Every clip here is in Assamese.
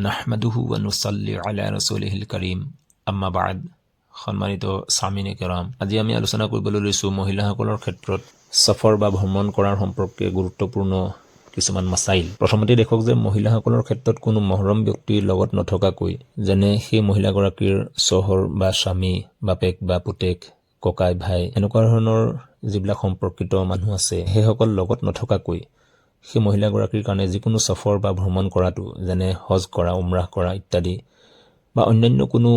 নাহমাদুহু ওয়া নুসাল্লি আলা ৰাসূলিহিল কাৰীম আম্মা বা'দ। সম্মানিত সামিনে কেৰাম, আজি আমি আলোচনা কৰিবলৈ লৈছোঁ মহিলাসকলৰ ক্ষেত্ৰত সফৰ বা ভ্ৰমণ কৰাৰ সম্পৰ্কে গুৰুত্বপূৰ্ণ কিছুমান মাসাইল। প্ৰথমতে দেখক যে মহিলাসকলৰ ক্ষেত্ৰত কোনো মহৰম ব্যক্তিৰ লগত নথকাকৈ, যেনে সেই মহিলাগৰাকীৰ চহৰ বা স্বামী, বাপেক বা পুতেক, ককাই, ভাই, এনেকুৱা ধৰণৰ যিবিলাক সম্পৰ্কিত মানুহ আছে, সেইসকল লগত নথকাকৈ সেই মহিলাগৰাকীৰ কাৰণে যিকোনো সফৰ বা ভ্ৰমণ কৰাটো, যেনে হজ কৰা, উমৰাহ কৰা ইত্যাদি, বা অন্যান্য কোনো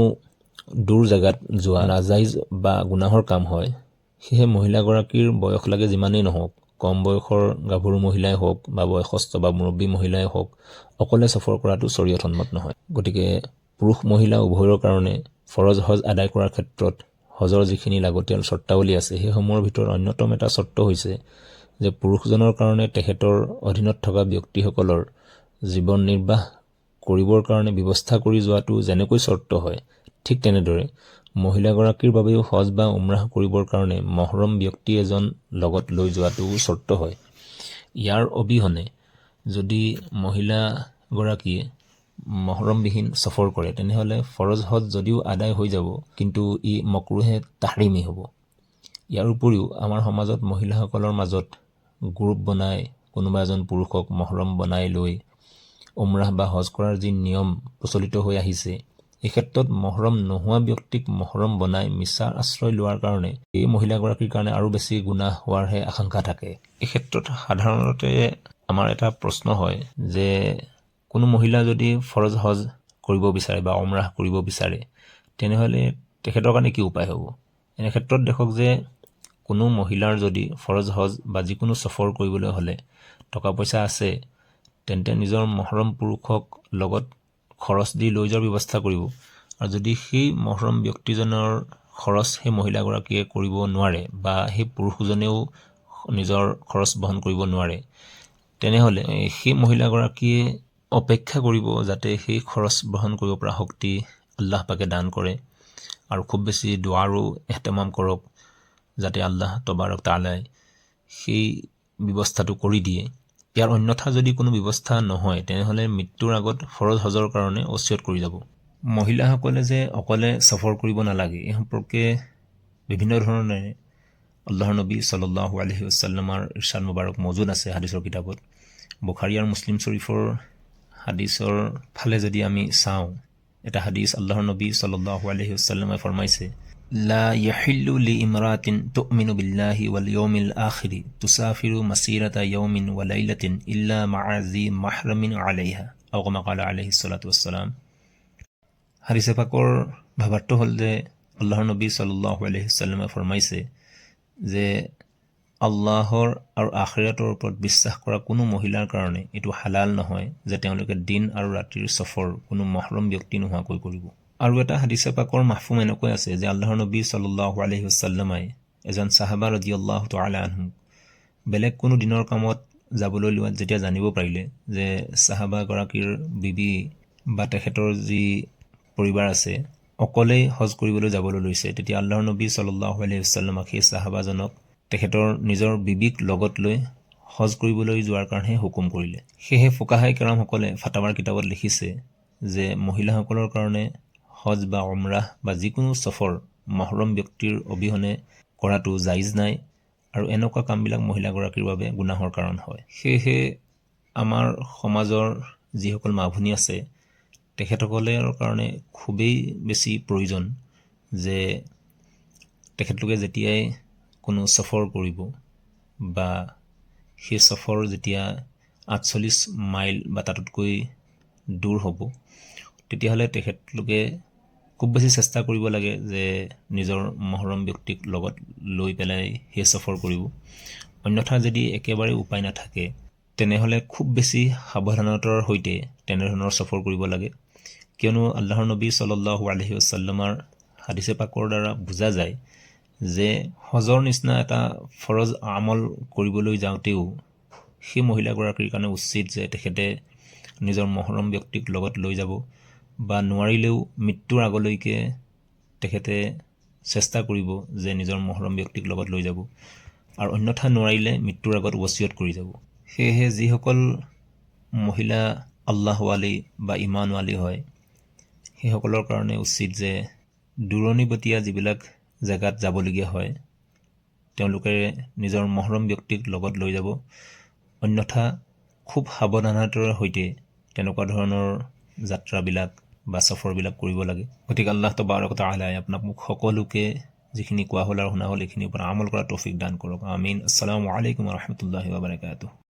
দূৰ জেগাত যোৱা নাজাইজ বা গুনাহৰ কাম হয়। সেয়ে মহিলাগৰাকীৰ বয়স লাগে যিমানেই নহওক, কম বয়সৰ গাভৰু মহিলাই হওক বা বয়সস্থ বা মুৰব্বী মহিলাই হওক, অকলে সফৰ কৰাটো শৰীয়ত সন্মত নহয়। গতিকে পুৰুষ মহিলা উভয়ৰ কাৰণে ফৰজ হজ আদায় কৰাৰ ক্ষেত্ৰত হজৰ যিখিনি লাগতিয়াল চৰ্তাৱলী আছে, সেইসমূহৰ ভিতৰত অন্যতম এটা চৰ্ত হৈছে যে পুৰুষজনৰ কাৰণে তেখেতৰ অধীনত থকা ব্যক্তিসকলৰ জীৱন নিৰ্বাহ কৰিবৰ কাৰণে ব্যৱস্থা কৰি যোৱাটো যেনেকৈ চৰ্ত হয়, ঠিক তেনেদৰে মহিলাগৰাকীৰ বাবেও হজ বা উমৰাহ কৰিবৰ কাৰণে মহৰম ব্যক্তি এজন লগত লৈ যোৱাটো চৰ্ত হয়। ইয়াৰ অবিহনে যদি মহিলাগৰাকীয়ে মহৰমবিহীন সফৰ কৰে, তেনেহ'লে ফৰজ হজ যদিও আদায় হৈ যাব, কিন্তু ই মকৰুহে তাহৰিমি হ'ব। ইয়াৰ উপৰিও আমাৰ সমাজত মহিলাসকলৰ মাজত গ্ৰুপ বনাই কোনোবা এজন পুৰুষক মহৰম বনাই লৈ উমৰাহ বা হজ কৰাৰ যি নিয়ম প্ৰচলিত হৈ আহিছে, এই ক্ষেত্ৰত মহৰম নোহোৱা ব্যক্তিক মহৰম বনাই মিছা আশ্ৰয় লোৱাৰ কাৰণে এই মহিলাগৰাকীৰ কাৰণে আৰু বেছি গুনাহ হোৱাৰহে আশংকা থাকে। এই ক্ষেত্ৰত সাধাৰণতে আমাৰ এটা প্ৰশ্ন হয় যে কোনো মহিলা যদি ফৰজ হজ কৰিব বিচাৰে বা উমৰাহ কৰিব বিচাৰে, তেনেহ'লে তেখেতৰ কাৰণে কি উপায় হ'ব? এনে ক্ষেত্ৰত দেখক যে কোনো মহিলাৰ যদি ফৰজ হজ বা যিকোনো সফৰ কৰিবলৈ হ'লে টকা পইচা আছে, তেন্তে নিজৰ মহৰম পুৰুষক লগত খৰচ দি লৈ যোৱাৰ ব্যৱস্থা কৰিব। আৰু যদি সেই মহৰম ব্যক্তিজনৰ খৰচ সেই মহিলাগৰাকীয়ে কৰিব নোৱাৰে বা সেই পুৰুষজনেও নিজৰ খৰচ বহন কৰিব নোৱাৰে, তেনেহ'লে সেই মহিলাগৰাকীয়ে অপেক্ষা কৰিব যাতে সেই খৰচ বহন কৰিব পৰা শক্তি আল্লাহ পাকে দান কৰে, আৰু খুব বেছি দুৱাৰো এহতেমাম কৰক যাতে আল্লাহ তবাৰক তাআলাই সেই ব্যৱস্থাটো কৰি দিয়ে। ইয়াৰ অন্যথা যদি কোনো ব্যৱস্থা নহয়, তেনেহ'লে মৃত্যুৰ আগত ফৰজ হজৰ কাৰণে ওচিয়ত কৰি যাব। মহিলাসকলে যে অকলে সফৰ কৰিব নালাগে, এই সম্পৰ্কে বিভিন্ন ধৰণে আল্লাহৰ নবী সাল্লাল্লাহু আলাইহি ওয়াসাল্লামৰ ইৰশাদ মুবাৰক মজুদ আছে হাদিছৰ কিতাপত। বুখাৰী আৰু মুছলিম শৰীফৰ হাদিছৰ ফালে যদি আমি চাওঁ, এটা হাদিছ আল্লাহৰ নবী সাল্লাল্লাহু আলাইহি ওয়াসাল্লামে ফৰমাইছে, লা ইয়াহিল্লু লি ইমৰাতিন তুমিনু বিল্লাহি ওয়াল ইয়াউমিল আখিৰি তুসাফিৰু মাসিৰাতা ইয়াউমিন ওয়া লাইলাতিন ইল্লা মা'a জি মাহৰামিন আলাইহা আও কামা ক্বালা আলাইহিস সালাতু ওয়াস সালাম। হাদিছে পাকৰ ভাৱাৰ্থ হ'ল যে আল্লাহৰ নবী সাল্লাল্লাহু আলাইহি ওয়াসাল্লামে ফৰমাইছে যে আল্লাহৰ আৰু আখিৰাতৰ ওপৰত বিশ্বাস কৰা কোনো মহিলাৰ কাৰণে এইটো হালাল নহয় যে তেওঁলোকে দিন আৰু ৰাতিৰ সফৰ কোনো মহৰম ব্যক্তি নোহোৱাকৈ কৰিব। আৰু এটা হাদিছে পাকৰ মাফহুম এনেকৈ আছে যে আল্লাহৰ নবী সাল্লাল্লাহু আলাইহি ওয়াসাল্লামে এজন সাহাবা ৰাদিয়াল্লাহু তাআলা আনহু বেলেগ কোনো দিনৰ কামত যাবলৈ লোৱাত যেতিয়া জানিব পাৰিলে যে সাহাবাগৰাকীৰ বিবি বা তেখেতৰ যি পৰিবাৰ আছে অকলেই হজ কৰিবলৈ যাবলৈ লৈছে, তেতিয়া আল্লাহৰ নবী সাল্লাল্লাহু আলাইহি ওয়াসাল্লামক সেই সাহাবাজনক তেখেতৰ নিজৰ বিবিক লগত লৈ হজ কৰিবলৈ যোৱাৰ কাৰণে হুকুম কৰিলে। সেয়েহে ফুকাহাই কেৰামসকলে ফাতাৱাৰ কিতাপত লিখিছে যে মহিলাসকলৰ কাৰণে হজ বা উমৰাহ বা যিকোনো সফৰ মহৰম ব্যক্তিৰ অবিহনে কৰাটো জাইজ নাই, আৰু এনেকুৱা কামবিলাক মহিলাগৰাকীৰ বাবে গুনাহৰ কাৰণ হয়। সেয়েহে আমাৰ সমাজৰ যিসকল মা ভনী আছে, তেখেতসকলৰ কাৰণে খুবেই বেছি প্ৰয়োজন যে তেখেতলোকে যেতিয়াই কোনো সফৰ কৰিব বা সেই সফৰ যেতিয়া 48 মাইল বা তাতোতকৈ দূৰ হ'ব, তেতিয়াহ'লে তেখেতলোকে খুব বেছি চেষ্টা কৰিব লাগে যে নিজৰ মহৰম ব্যক্তিক লগত লৈ পেলাই সেই সফৰ কৰিব। অন্যথা যদি একেবাৰে উপায় নাথাকে, তেনেহ'লে খুব বেছি সাৱধানতাৰ সৈতে তেনেধৰণৰ সফৰ কৰিব লাগে। কিয়নো আল্লাহৰ নবী সাল্লাল্লাহু আলাইহি ওয়াসাল্লামৰ হাদিছে পাকৰ দ্বাৰা বুজা যায় যে হজৰ নিচিনা এটা ফৰজ আমল কৰিবলৈ যাওঁতেও সেই মহিলাগৰাকীৰ কাৰণে উচিত যে তেখেতে নিজৰ মহৰম ব্যক্তিক লগত লৈ যাব, বা নোৱাৰিলেও মৃত্যুৰ আগলৈকে তেখেতে চেষ্টা কৰিব যে নিজৰ মহৰম ব্যক্তিক লগত লৈ যাব, আৰু অন্যথা নোৱাৰিলে মৃত্যুৰ আগত ওচিয়ত কৰি যাব। সেয়েহে যিসকল মহিলা আল্লাহৱালী বা ইমানৱালী হয় সেইসকলৰ কাৰণে উচিত যে দূৰণিবতীয়া যিবিলাক জেগাত যাবলগীয়া হয় তেওঁলোকে নিজৰ মহৰম ব্যক্তিক লগত লৈ যাব, অন্যথা খুব সাৱধানতাৰ সৈতে তেনেকুৱা ধৰণৰ যাত্ৰাবিলাক বা সফৰবিলাক কৰিব লাগে। গতিকে আল্লাহ তাবাৰক ওয়া তাআলাই আপোনাক মোক সকলোকে যিখিনি কোৱা হ'ল আৰু শুনা হ'ল এইখিনিৰ ওপৰত আমল কৰা তৌফিক দান কৰক। আমিন। আসসালামু আলাইকুম ওয়া ৰাহমাতুল্লাহি ওয়া বাৰাকাতুহু।